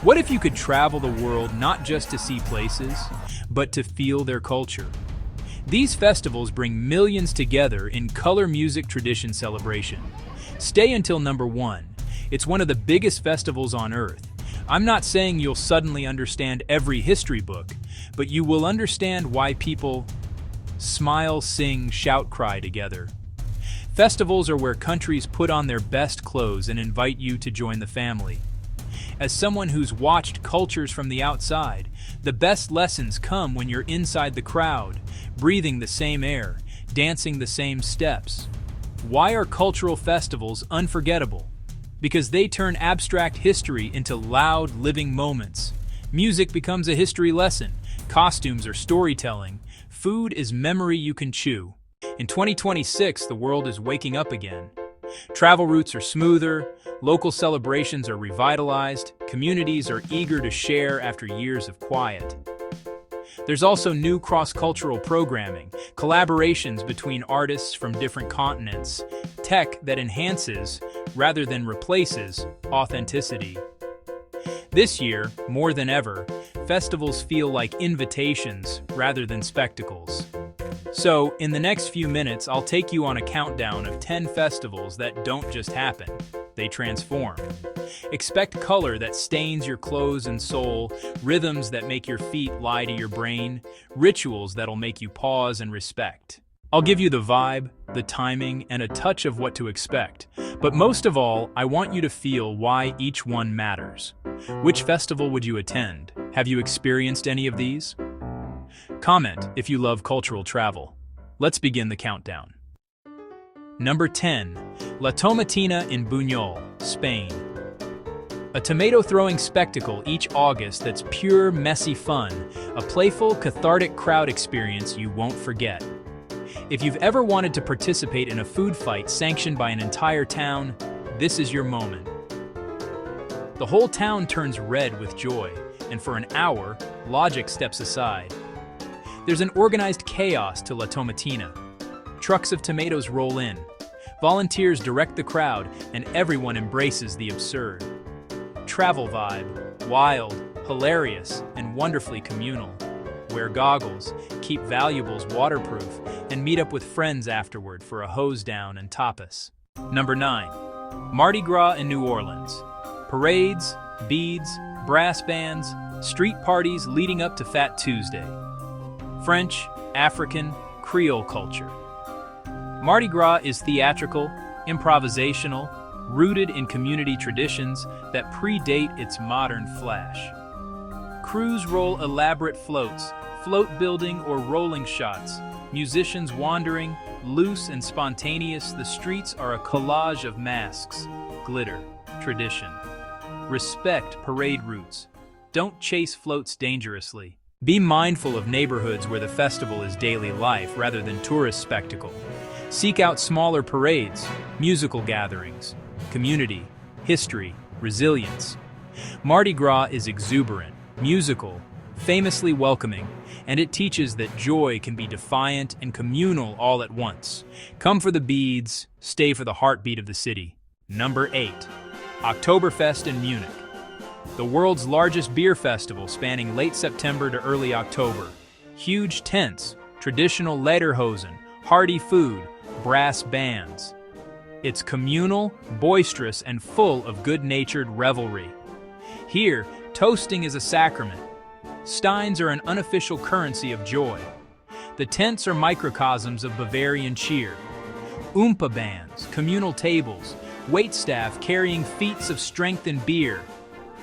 What if you could travel the world not just to see places, but to feel their culture? These festivals bring millions together in color music tradition celebration. Stay until number 1. It's one of the biggest festivals on Earth. I'm not saying you'll suddenly understand every history book, but you will understand why people smile, sing, shout, cry together. Festivals are where countries put on their best clothes and invite you to join the family. As someone who's watched cultures from the outside, the best lessons come when you're inside the crowd, breathing the same air, dancing the same steps. Why are cultural festivals unforgettable? Because they turn abstract history into loud, living moments. Music becomes a history lesson, costumes are storytelling, food is memory you can chew. In 2026, the world is waking up again. Travel routes are smoother, local celebrations are revitalized, communities are eager to share after years of quiet. There's also new cross-cultural programming, collaborations between artists from different continents, tech that enhances, rather than replaces, authenticity. This year, more than ever, festivals feel like invitations rather than spectacles. So, in the next few minutes, I'll take you on a countdown of 10 festivals that don't just happen, they transform. Expect color that stains your clothes and soul, rhythms that make your feet lie to your brain, rituals that'll make you pause and respect. I'll give you the vibe, the timing, and a touch of what to expect. But most of all, I want you to feel why each one matters. Which festival would you attend? Have you experienced any of these? Comment if you love cultural travel. Let's begin the countdown. Number 10. La Tomatina in Buñol, Spain. A tomato-throwing spectacle each August that's pure, messy fun, a playful, cathartic crowd experience you won't forget. If you've ever wanted to participate in a food fight sanctioned by an entire town, this is your moment. The whole town turns red with joy, and for an hour, logic steps aside. There's an organized chaos to La Tomatina. Trucks of tomatoes roll in. Volunteers direct the crowd, and everyone embraces the absurd. Travel vibe, wild, hilarious, and wonderfully communal. Wear goggles, keep valuables waterproof, and meet up with friends afterward for a hose down and tapas. Number 9. Mardi Gras in New Orleans. Parades, beads, brass bands, street parties leading up to Fat Tuesday. French, African, Creole culture. Mardi Gras is theatrical, improvisational, rooted in community traditions that predate its modern flash. Crews roll elaborate floats, float building or rolling shots, musicians wandering, loose and spontaneous. The streets are a collage of masks, glitter, tradition. Respect parade routes. Don't chase floats dangerously. Be mindful of neighborhoods where the festival is daily life rather than tourist spectacle. Seek out smaller parades, musical gatherings, community, history, resilience. Mardi Gras is exuberant, musical, famously welcoming, and it teaches that joy can be defiant and communal all at once. Come for the beads, stay for the heartbeat of the city. Number 8. Oktoberfest in Munich. The world's largest beer festival spanning late September to early October. Huge tents, traditional lederhosen, hearty food, brass bands. It's communal, boisterous, and full of good-natured revelry. Here, toasting is a sacrament. Steins are an unofficial currency of joy. The tents are microcosms of Bavarian cheer. Oompa bands, communal tables, waitstaff carrying feats of strength and beer.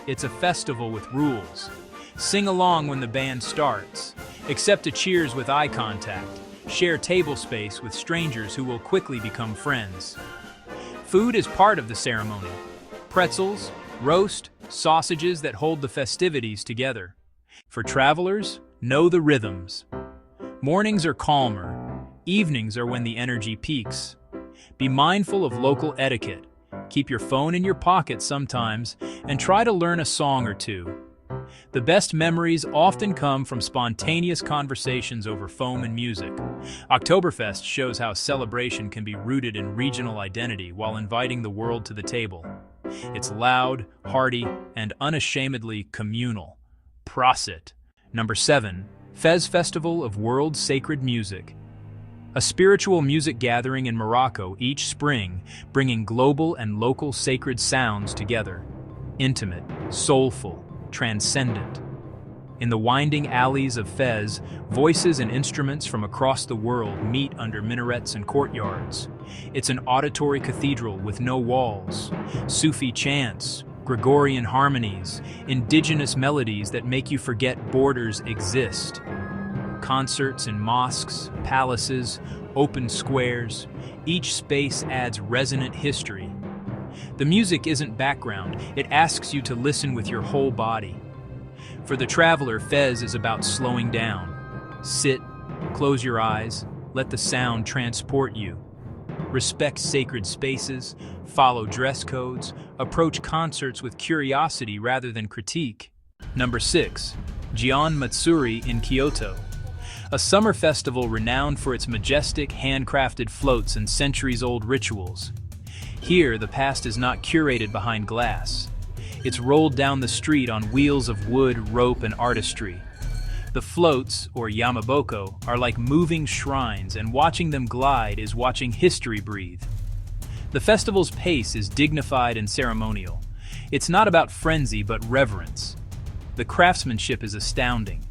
It's a festival with rules. Sing along when the band starts. Accept a cheers with eye contact. Share table space with strangers who will quickly become friends. Food is part of the ceremony. Pretzels, roast, sausages that hold the festivities together. For travelers, know the rhythms. Mornings are calmer. Evenings are when the energy peaks. Be mindful of local etiquette. Keep your phone in your pocket sometimes, and try to learn a song or two. The best memories often come from spontaneous conversations over foam and music. Oktoberfest shows how celebration can be rooted in regional identity while inviting the world to the table. It's loud, hearty, and unashamedly communal. Prosit. Number 7. Fez Festival of World Sacred Music. A spiritual music gathering in Morocco each spring, bringing global and local sacred sounds together. Intimate, soulful, transcendent. In the winding alleys of Fez, voices and instruments from across the world meet under minarets and courtyards. It's an auditory cathedral with no walls. Sufi chants, Gregorian harmonies, indigenous melodies that make you forget borders exist. Concerts in mosques, palaces, open squares, each space adds resonant history. The music isn't background, it asks you to listen with your whole body. For the traveler, Fez is about slowing down. Sit, close your eyes, let the sound transport you. Respect sacred spaces, follow dress codes, approach concerts with curiosity rather than critique. Number 6. Gion Matsuri in Kyoto. A summer festival renowned for its majestic, handcrafted floats and centuries-old rituals. Here, the past is not curated behind glass. It's rolled down the street on wheels of wood, rope, and artistry. The floats, or yamaboko, are like moving shrines, and watching them glide is watching history breathe. The festival's pace is dignified and ceremonial. It's not about frenzy, but reverence. The craftsmanship is astounding.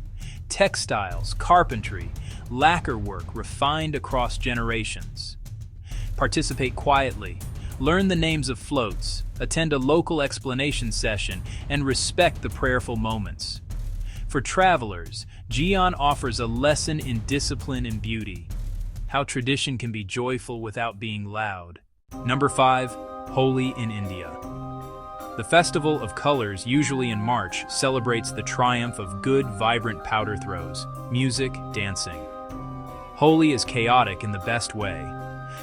Textiles, carpentry, lacquer work refined across generations. Participate quietly. Learn the names of floats, attend a local explanation session, and respect the prayerful moments. For travelers, Gion offers a lesson in discipline and beauty. How tradition can be joyful without being loud. Number 5. Holi in India. The Festival of Colors, usually in March, celebrates the triumph of good, vibrant powder throws, music, dancing. Holi is chaotic in the best way.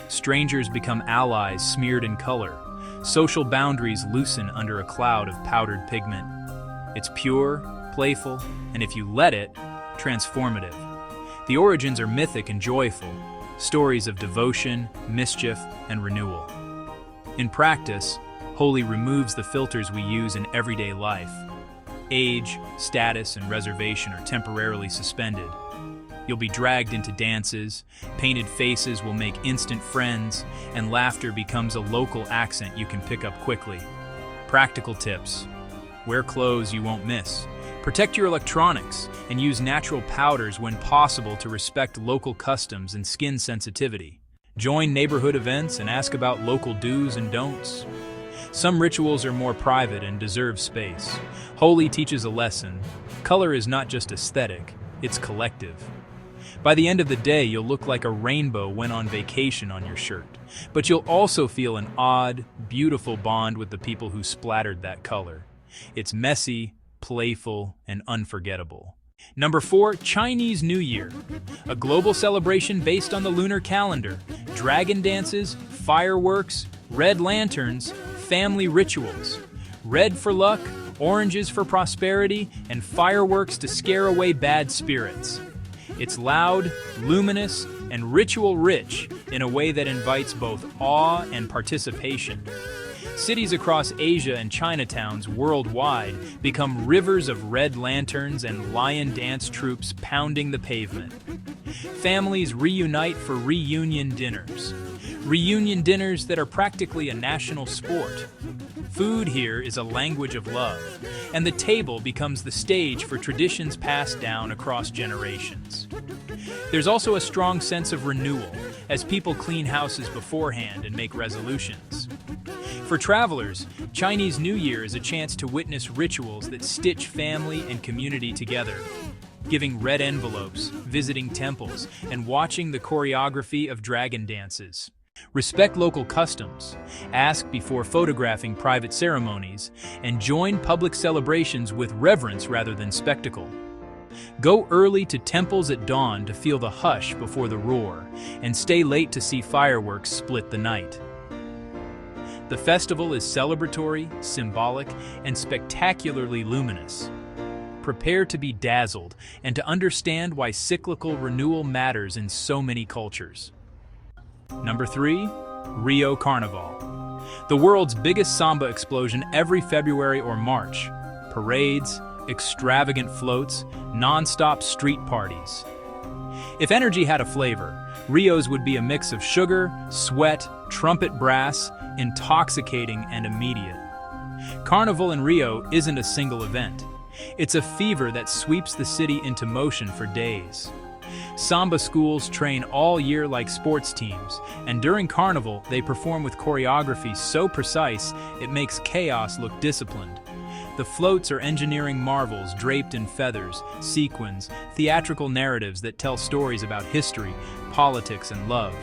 Strangers become allies smeared in color. Social boundaries loosen under a cloud of powdered pigment. It's pure, playful, and if you let it, transformative. The origins are mythic and joyful, stories of devotion, mischief, and renewal. In practice, Holi removes the filters we use in everyday life. Age, status, and reservation are temporarily suspended. You'll be dragged into dances, painted faces will make instant friends, and laughter becomes a local accent you can pick up quickly. Practical tips. Wear clothes you won't miss. Protect your electronics, and use natural powders when possible to respect local customs and skin sensitivity. Join neighborhood events and ask about local do's and don'ts. Some rituals are more private and deserve space. Holi teaches a lesson. Color is not just aesthetic, it's collective. By the end of the day, you'll look like a rainbow went on vacation on your shirt. But you'll also feel an odd, beautiful bond with the people who splattered that color. It's messy, playful, and unforgettable. Number 4, Chinese New Year. A global celebration based on the lunar calendar. Dragon dances, fireworks, red lanterns, family rituals. Red for luck, oranges for prosperity, and fireworks to scare away bad spirits. It's loud, luminous, and ritual-rich in a way that invites both awe and participation. Cities across Asia and Chinatowns worldwide become rivers of red lanterns and lion dance troupes pounding the pavement. Families reunite for reunion dinners. Reunion dinners that are practically a national sport. Food here is a language of love, and the table becomes the stage for traditions passed down across generations. There's also a strong sense of renewal, as people clean houses beforehand and make resolutions. For travelers, Chinese New Year is a chance to witness rituals that stitch family and community together. Giving red envelopes, visiting temples, and watching the choreography of dragon dances. Respect local customs, ask before photographing private ceremonies, and join public celebrations with reverence rather than spectacle. Go early to temples at dawn to feel the hush before the roar, and stay late to see fireworks split the night. The festival is celebratory, symbolic, and spectacularly luminous. Prepare to be dazzled and to understand why cyclical renewal matters in so many cultures. Number 3, Rio Carnival. The world's biggest samba explosion every February or March. Parades, extravagant floats, non-stop street parties. If energy had a flavor, Rio's would be a mix of sugar, sweat, trumpet brass, intoxicating and immediate. Carnival in Rio isn't a single event. It's a fever that sweeps the city into motion for days. Samba schools train all year like sports teams, and during Carnival, they perform with choreography so precise it makes chaos look disciplined. The floats are engineering marvels draped in feathers, sequins, theatrical narratives that tell stories about history, politics, and love.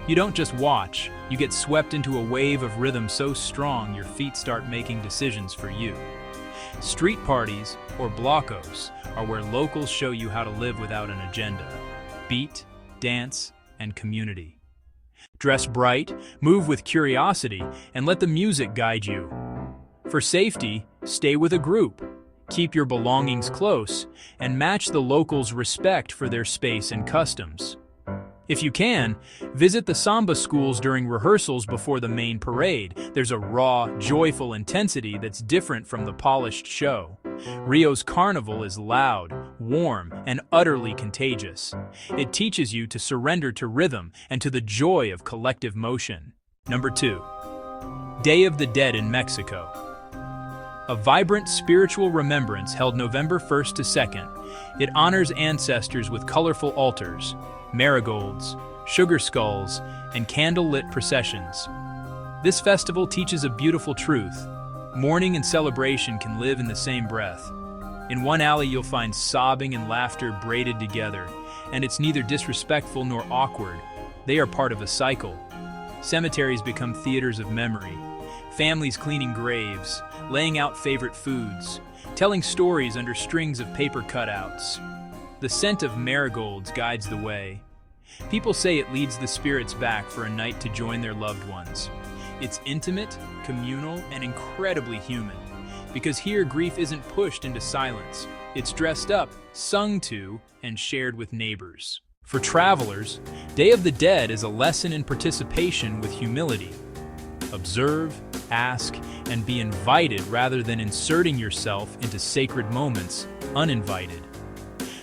You don't just watch, you get swept into a wave of rhythm so strong your feet start making decisions for you. Street parties, or blocos, are where locals show you how to live without an agenda. Beat, dance, and community. Dress bright, move with curiosity, and let the music guide you. For safety, stay with a group. Keep your belongings close, and match the locals' respect for their space and customs. If you can, visit the samba schools during rehearsals before the main parade. There's a raw, joyful intensity that's different from the polished show. Rio's carnival is loud, warm, and utterly contagious. It teaches you to surrender to rhythm and to the joy of collective motion. Number 2. Day of the Dead in Mexico. A vibrant spiritual remembrance held November 1st to 2nd. It honors ancestors with colorful altars, marigolds, sugar skulls, and candle-lit processions. This festival teaches a beautiful truth. Mourning and celebration can live in the same breath. In one alley you'll find sobbing and laughter braided together, and it's neither disrespectful nor awkward. They are part of a cycle. Cemeteries become theaters of memory. Families cleaning graves, laying out favorite foods, telling stories under strings of paper cutouts. The scent of marigolds guides the way. People say it leads the spirits back for a night to join their loved ones. It's intimate, communal, and incredibly human. Because here grief isn't pushed into silence. It's dressed up, sung to, and shared with neighbors. For travelers, Day of the Dead is a lesson in participation with humility. Observe, ask, and be invited rather than inserting yourself into sacred moments uninvited.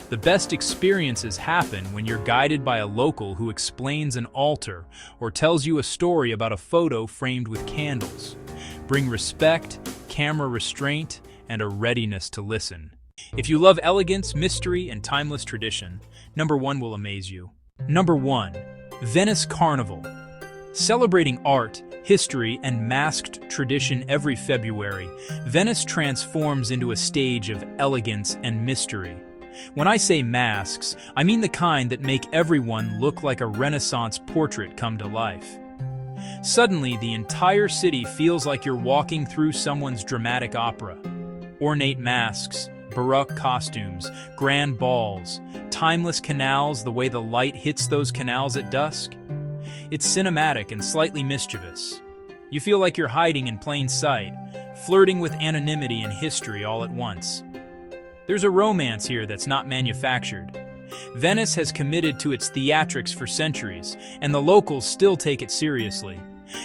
The best experiences happen when you're guided by a local who explains an altar or tells you a story about a photo framed with candles. Bring respect, camera restraint, and a readiness to listen. If you love elegance, mystery, and timeless tradition, number 1 will amaze you. Number 1. Venice Carnival. Celebrating art, history, and masked tradition every February, Venice transforms into a stage of elegance and mystery. When I say masks, I mean the kind that make everyone look like a Renaissance portrait come to life. Suddenly, the entire city feels like you're walking through someone's dramatic opera. Ornate masks, baroque costumes, grand balls, timeless canals the way the light hits those canals at dusk. It's cinematic and slightly mischievous. You feel like you're hiding in plain sight, flirting with anonymity and history all at once. There's a romance here that's not manufactured. Venice has committed to its theatrics for centuries, and the locals still take it seriously.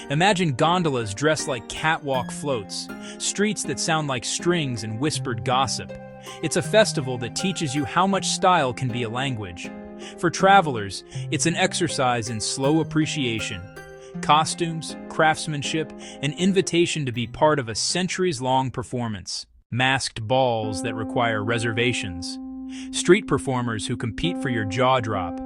Imagine gondolas dressed like catwalk floats, streets that sound like strings and whispered gossip. It's a festival that teaches you how much style can be a language. For travelers, it's an exercise in slow appreciation. Costumes, craftsmanship, an invitation to be part of a centuries-long performance. Masked balls that require reservations. Street performers who compete for your jaw drop.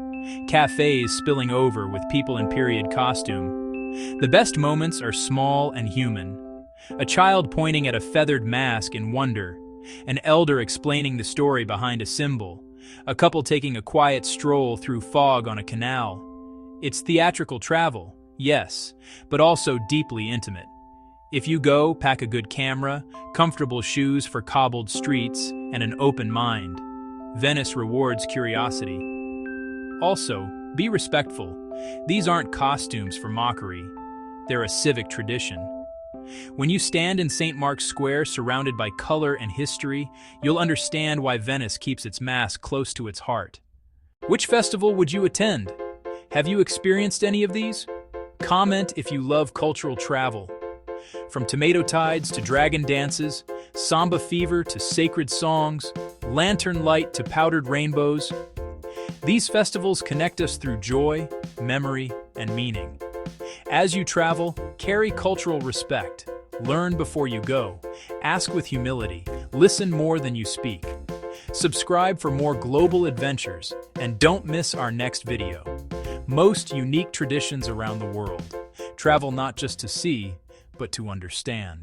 Cafes spilling over with people in period costume. The best moments are small and human. A child pointing at a feathered mask in wonder. An elder explaining the story behind a symbol. A couple taking a quiet stroll through fog on a canal. It's theatrical travel, yes, but also deeply intimate. If you go, pack a good camera, comfortable shoes for cobbled streets, and an open mind. Venice rewards curiosity. Also, be respectful. These aren't costumes for mockery. They're a civic tradition. When you stand in St. Mark's Square surrounded by color and history, you'll understand why Venice keeps its mask close to its heart. Which festival would you attend? Have you experienced any of these? Comment if you love cultural travel. From tomato tides to dragon dances, samba fever to sacred songs, lantern light to powdered rainbows, these festivals connect us through joy, memory, and meaning. As you travel, carry cultural respect. Learn before you go. Ask with humility. Listen more than you speak. Subscribe for more global adventures, and don't miss our next video. Most unique traditions around the world. Travel not just to see, but to understand.